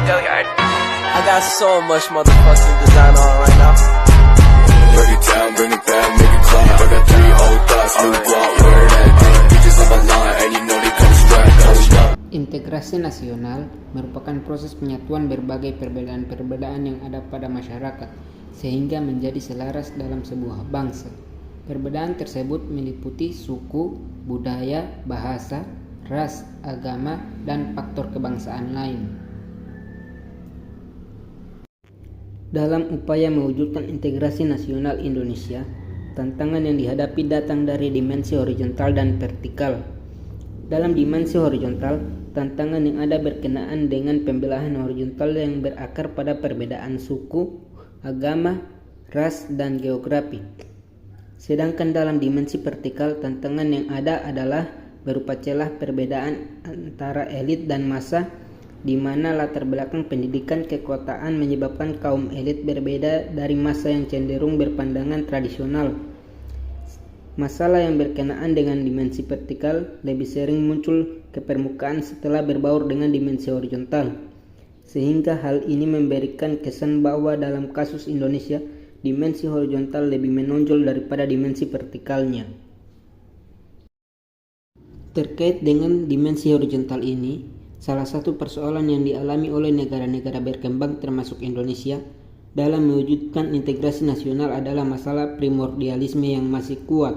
I got so much motherfucking design on right now. Break it down, bring it back, make it clap. I got 3 old thoughts, new guap, where that thing. Bitches on my line, and you know they come strapped. Integrasi nasional merupakan proses penyatuan berbagai perbedaan-perbedaan yang ada pada masyarakat sehingga menjadi selaras dalam sebuah bangsa. Perbedaan tersebut meliputi suku, budaya, bahasa, ras, agama, dan faktor kebangsaan lain. Dalam upaya mewujudkan integrasi nasional Indonesia, tantangan yang dihadapi datang dari dimensi horizontal dan vertikal. Dalam dimensi horizontal, tantangan yang ada berkenaan dengan pembelahan horizontal yang berakar pada perbedaan suku, agama, ras, dan geografi. Sedangkan dalam dimensi vertikal, tantangan yang ada adalah berupa celah perbedaan antara elit dan massa, di mana latar belakang pendidikan kekotaan menyebabkan kaum elit berbeda dari massa yang cenderung berpandangan tradisional. Masalah yang berkenaan dengan dimensi vertikal lebih sering muncul ke permukaan setelah berbaur dengan dimensi horizontal, sehingga hal ini memberikan kesan bahwa dalam kasus Indonesia, dimensi horizontal lebih menonjol daripada dimensi vertikalnya. Terkait dengan dimensi horizontal ini, salah satu persoalan yang dialami oleh negara-negara berkembang termasuk Indonesia dalam mewujudkan integrasi nasional adalah masalah primordialisme yang masih kuat.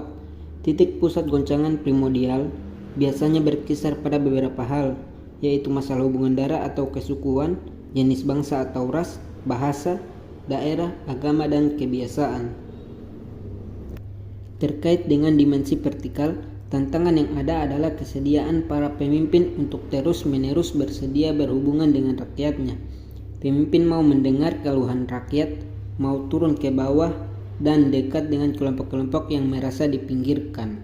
Titik pusat goncangan primordial biasanya berkisar pada beberapa hal, yaitu masalah hubungan darah atau kesukuan, jenis bangsa atau ras, bahasa, daerah, agama, dan kebiasaan. Terkait dengan dimensi vertikal, tantangan yang ada adalah kesediaan para pemimpin untuk terus-menerus bersedia berhubungan dengan rakyatnya. Pemimpin mau mendengar keluhan rakyat, mau turun ke bawah, dan dekat dengan kelompok-kelompok yang merasa dipinggirkan.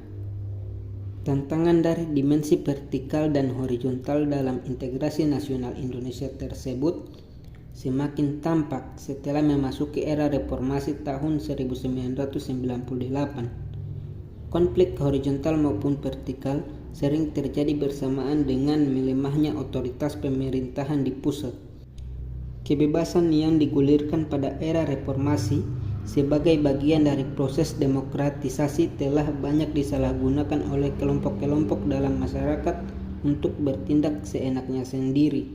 Tantangan dari dimensi vertikal dan horizontal dalam integrasi nasional Indonesia tersebut semakin tampak setelah memasuki era reformasi tahun 1998. Konflik horizontal maupun vertikal sering terjadi bersamaan dengan melemahnya otoritas pemerintahan di pusat. Kebebasan yang digulirkan pada era reformasi sebagai bagian dari proses demokratisasi telah banyak disalahgunakan oleh kelompok-kelompok dalam masyarakat untuk bertindak seenaknya sendiri.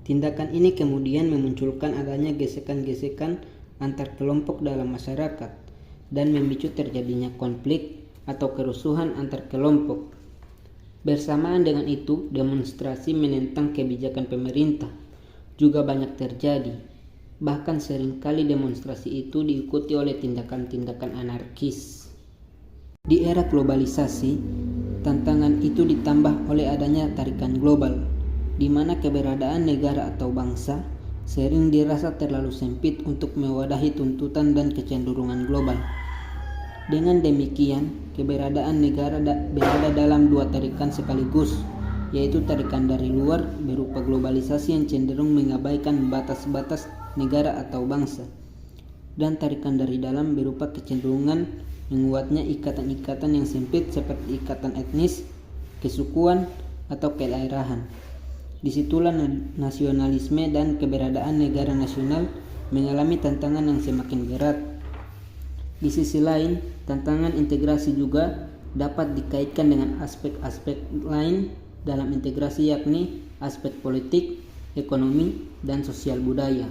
Tindakan ini kemudian memunculkan adanya gesekan-gesekan antar kelompok dalam masyarakat dan memicu terjadinya konflik atau kerusuhan antar kelompok. Bersamaan dengan itu, demonstrasi menentang kebijakan pemerintah juga banyak terjadi. Bahkan seringkali demonstrasi itu diikuti oleh tindakan-tindakan anarkis. Di era globalisasi, tantangan itu ditambah oleh adanya tarikan global, di mana keberadaan negara atau bangsa sering dirasa terlalu sempit untuk mewadahi tuntutan dan kecenderungan global. Dengan demikian, keberadaan negara berada dalam dua tarikan sekaligus, yaitu tarikan dari luar berupa globalisasi yang cenderung mengabaikan batas-batas negara atau bangsa, dan tarikan dari dalam berupa kecenderungan menguatnya ikatan-ikatan yang sempit seperti ikatan etnis, kesukuan, atau kedaerahan. Disitulah nasionalisme dan keberadaan negara nasional mengalami tantangan yang semakin berat. Di sisi lain, tantangan integrasi juga dapat dikaitkan dengan aspek-aspek lain dalam integrasi, yakni aspek politik, ekonomi, dan sosial budaya.